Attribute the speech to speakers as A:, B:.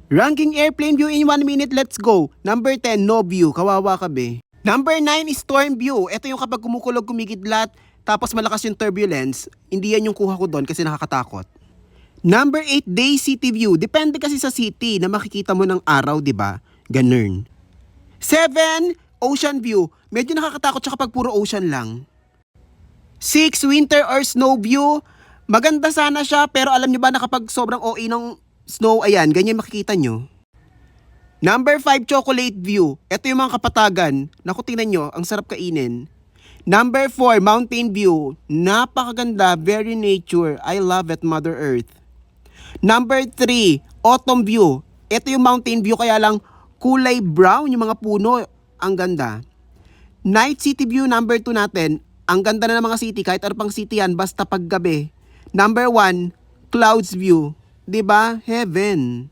A: Ranking airplane view in 1 minute, let's go. Number 10, no view. Kawawa ka be. Number 9 is storm view. Ito yung kapag kumukulog, kumikidlat, tapos malakas yung turbulence. Hindi yan yung kuha ko doon kasi nakakatakot. Number 8, day city view. Depende kasi sa city na makikita mo ng araw, di ba? Ganun. 7, ocean view. Medyo nakakatakot siya kapag puro ocean lang. 6, winter or snow view. Maganda sana siya pero alam nyo ba na kapag sobrang OA ng snow, ayan, ganyan makikita nyo. Number 5, chocolate view. Ito yung mga kapatagan. Naku, tingnan nyo, ang sarap kainin. Number 4, mountain view. Napakaganda, very nature. I love it, Mother Earth. Number 3, autumn view. Ito yung mountain view kaya lang kulay brown yung mga puno. Ang ganda. Night city view, number 2 natin. Ang ganda na ng mga city, kahit ano pang city yan, basta paggabi. Number 1, clouds view. 'Di ba? Heaven.